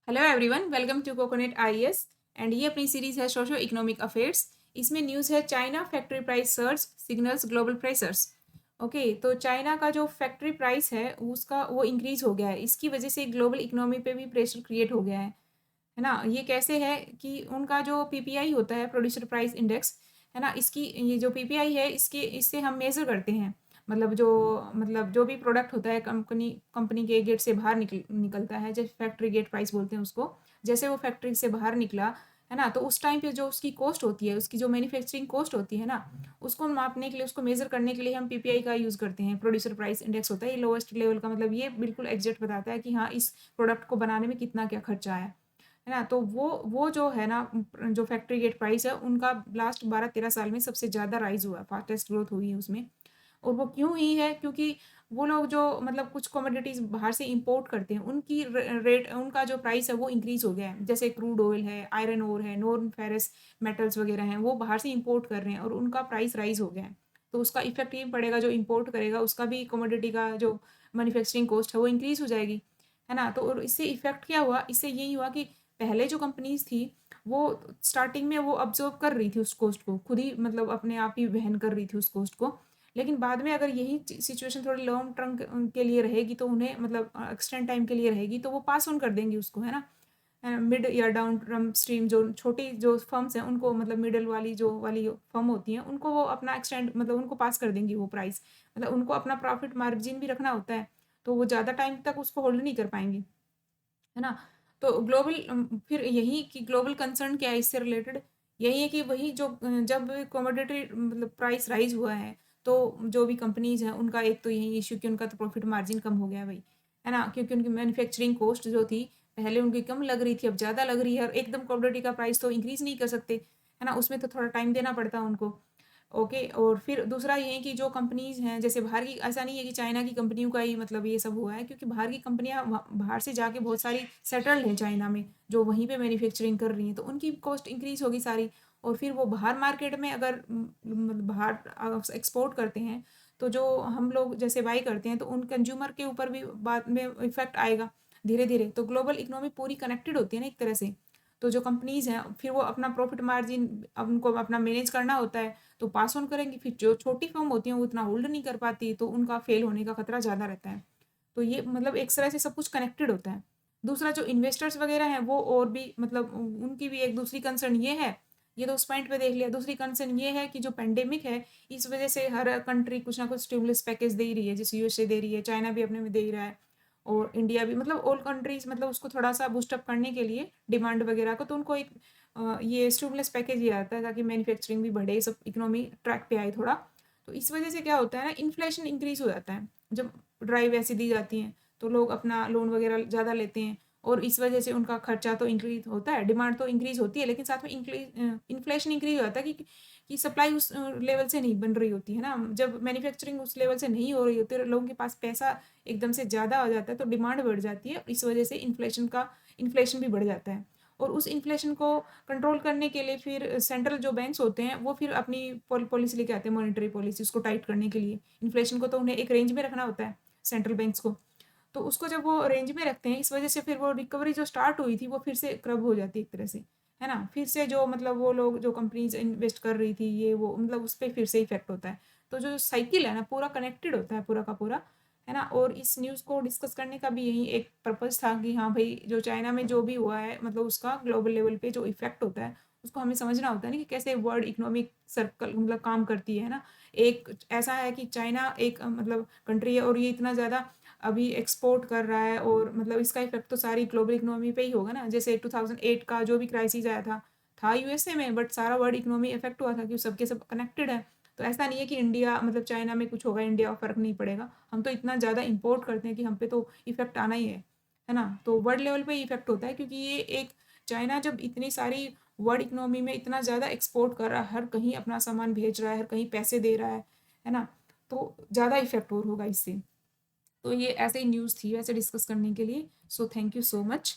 Hello everyone, welcome to Coconut IAS. And ये अपनी series है सोशो इकोनॉमिक अफेयर्स। इसमें न्यूज़ है China factory price surge signals global pricers. Okay, तो China का जो फैक्ट्री प्राइस है उसका वो इंक्रीज हो गया है। इसकी वजह से ग्लोबल इकोनॉमी पे भी प्रेशर क्रिएट हो गया है ना। ये कैसे है कि उनका जो पीपीआई होता है, प्रोड्यूसर प्राइस इंडेक्स, है ना। इसकी ये जो पीपीआई है इससे हम मेज़र करते हैं। मतलब जो भी प्रोडक्ट होता है कंपनी कंपनी के गेट से बाहर निकलता है, जैसे फैक्ट्री गेट प्राइस बोलते हैं उसको। जैसे वो फैक्ट्री से बाहर निकला, है ना, तो उस टाइम पे जो उसकी कॉस्ट होती है, उसकी जो मैन्युफैक्चरिंग कॉस्ट होती है ना, उसको मापने के लिए, उसको मेज़र करने के लिए हम पीपीआई का यूज़ करते हैं। प्रोड्यूसर प्राइस इंडेक्स होता है ये लोवेस्ट लेवल का, मतलब ये बिल्कुल एग्जैक्ट बताता है कि हाँ, इस प्रोडक्ट को बनाने में कितना क्या खर्चा आया है ना। तो वो जो है ना, जो फैक्ट्री गेट प्राइस है उनका लास्ट 12-13 साल में सबसे ज़्यादा राइज हुआ, फास्टेस्ट ग्रोथ हुई है उसमें। और वो क्यों हुई है? क्योंकि वो लोग जो मतलब कुछ कमोडिटीज़ बाहर से इंपोर्ट करते हैं, उनकी रेट, उनका जो प्राइस है वो इंक्रीज़ हो गया है। जैसे क्रूड ऑयल है, आयरन ओर है, नॉन फेरस मेटल्स वगैरह हैं, वो बाहर से इंपोर्ट कर रहे हैं और उनका प्राइस राइज हो गया है। तो उसका इफेक्ट ये पड़ेगा, जो इंपोर्ट करेगा उसका भी कमोडिटी का जो मैन्युफैक्चरिंग कॉस्ट है वो इंक्रीज़ हो जाएगी, है ना। तो और इससे इफेक्ट क्या हुआ? इससे यही हुआ कि पहले जो कंपनीज़ थी वो स्टार्टिंग में वो अब्जॉर्ब कर रही थी उस कॉस्ट को, खुद ही मतलब अपने आप ही वहन कर रही थी उस कॉस्ट को। लेकिन बाद में अगर यही सिचुएशन थोड़ी लॉन्ग टर्म के लिए रहेगी, तो उन्हें मतलब एक्सटेंड टाइम के लिए रहेगी, तो वो पास ऑन कर देंगी उसको, है ना। मिड या डाउन टर्म स्ट्रीम जो छोटी जो फर्म्स हैं उनको, मतलब मिडल वाली फर्म होती हैं, उनको वो अपना एक्सटेंड, मतलब उनको पास कर देंगी वो प्राइस। मतलब उनको अपना प्रॉफिट मार्जिन भी रखना होता है, तो वो ज़्यादा टाइम तक उसको होल्ड नहीं कर पाएंगी, है ना। तो फिर यही कि ग्लोबल कंसर्न क्या है इससे रिलेटेड? यही है कि वही जो जब कमोडिटी मतलब प्राइस राइज हुआ है, तो जो भी कंपनीज हैं उनका एक तो यही इशू कि उनका तो प्रॉफिट मार्जिन कम हो गया है भाई, है ना। क्योंकि उनकी मैन्युफैक्चरिंग कॉस्ट जो थी, पहले उनकी कम लग रही थी, अब ज़्यादा लग रही है, और एकदम कमोडिटी का प्राइस तो इंक्रीज़ नहीं कर सकते, है ना। उसमें तो थोड़ा टाइम देना पड़ता है उनको। ओके, और फिर दूसरा ये है कि जो कंपनीज़ हैं, जैसे बाहर की, ऐसा नहीं है कि चाइना की कंपनियों का ही मतलब ये सब हुआ है, क्योंकि बाहर की कंपनियाँ बाहर से जाके बहुत सारी सेटल्ड हैं चाइना में, जो वहीं पे मैन्युफैक्चरिंग कर रही हैं, तो उनकी कॉस्ट इंक्रीज़ होगी सारी। और फिर वो बाहर मार्केट में अगर मतलब बाहर एक्सपोर्ट करते हैं, तो जो हम लोग जैसे बाई करते हैं, तो उन कंज्यूमर के ऊपर भी बाद में इफेक्ट आएगा धीरे धीरे। तो ग्लोबल इकोनॉमी पूरी कनेक्टेड होती है ना एक तरह से। तो जो कंपनीज़ हैं फिर वो अपना प्रॉफिट मार्जिन, अब उनको अपना मैनेज करना होता है, तो पास ऑन करेंगी। फिर जो छोटी फर्म होती हैं वो इतना होल्ड नहीं कर पाती, तो उनका फेल होने का खतरा ज़्यादा रहता है। तो ये मतलब एक तरह से सब कुछ कनेक्टेड होता है। दूसरा जो इन्वेस्टर्स वगैरह हैं वो और भी मतलब उनकी भी एक दूसरी कंसर्न ये है, ये तो उस पॉइंट पे देख लिया। दूसरी कंसर्न ये है कि जो पेंडेमिक है, इस वजह से हर कंट्री कुछ ना कुछ स्टिमुलस पैकेज दे ही रही है, जैसे यूएसए दे रही है, चाइना भी अपने में दे ही रहा है, और इंडिया भी, मतलब ऑल कंट्रीज, मतलब उसको थोड़ा सा बूस्टअप करने के लिए डिमांड वगैरह को, तो उनको एक ये स्टिमुलस पैकेज ये आता है ताकि मैन्युफैक्चरिंग भी बढ़े, सब इकोनॉमी ट्रैक पे आए थोड़ा। तो इस वजह से क्या होता है ना, इन्फ्लेशन इंक्रीज हो जाता है जब ड्राइव ऐसी दी जाती हैं, तो लोग अपना लोन वगैरह ज़्यादा लेते हैं, और इस वजह से उनका खर्चा तो इंक्रीज होता है, डिमांड तो इंक्रीज होती है, लेकिन साथ में इन्फ्लेशन इंक्रीज हो जाता है कि सप्लाई उस लेवल से नहीं बन रही होती है ना। जब मैन्युफैक्चरिंग उस लेवल से नहीं हो रही होती, तो लोगों के पास पैसा एकदम से ज़्यादा आ जाता है, तो डिमांड बढ़ जाती है, इस वजह से इन्फ्लेशन भी बढ़ जाता है। और उस इन्फ्लेशन को कंट्रोल करने के लिए फिर सेंट्रल जो बैंक्स होते हैं वो फिर अपनी पॉलिसी लेके आते हैं, मॉनेटरी पॉलिसी उसको टाइट करने के लिए। इन्फ्लेशन को तो उन्हें एक रेंज में रखना होता है सेंट्रल बैंक्स को, तो उसको जब वो रेंज में रखते हैं, इस वजह से फिर वो रिकवरी जो स्टार्ट हुई थी वो फिर से क्रब हो जाती है एक तरह से, है ना। फिर से जो मतलब वो लोग जो कंपनीज इन्वेस्ट कर रही थी ये वो, मतलब उस पर फिर से इफेक्ट होता है। तो जो साइकिल है ना, पूरा कनेक्टेड होता है पूरा का पूरा, है ना। और इस न्यूज़ को डिस्कस करने का भी यही एक पर्पज़ था कि हाँ भाई, जो चाइना में जो भी हुआ है, मतलब उसका ग्लोबल लेवल पे जो इफेक्ट होता है, उसको हमें समझना होता है ना, कि कैसे वर्ल्ड इकोनॉमिक सर्कल मतलब काम करती है ना। एक ऐसा है कि चाइना एक मतलब कंट्री है, और ये इतना ज़्यादा अभी एक्सपोर्ट कर रहा है, और मतलब इसका इफेक्ट तो सारी ग्लोबल इकोनॉमी पे ही होगा ना। जैसे 2008 का जो भी क्राइसिस आया था यूएसए में, बट सारा वर्ल्ड इकोनॉमी इफेक्ट हुआ था, कि सबके सब कनेक्टेड है। तो ऐसा नहीं है कि इंडिया मतलब चाइना में कुछ होगा, इंडिया का फ़र्क नहीं पड़ेगा। हम तो इतना ज़्यादा इंपोर्ट करते हैं कि हम पे तो इफेक्ट आना ही है ना। तो वर्ल्ड लेवल पे इफेक्ट होता है, क्योंकि ये एक चाइना जब इतनी सारी वर्ल्ड इकोनॉमी में इतना ज़्यादा एक्सपोर्ट कर रहा है, हर कहीं अपना सामान भेज रहा है, हर कहीं पैसे दे रहा है ना। तो ज़्यादा इफेक्ट और होगा इससे। तो ये ऐसे ही न्यूज़ थी वैसे डिस्कस करने के लिए। So thank you so much.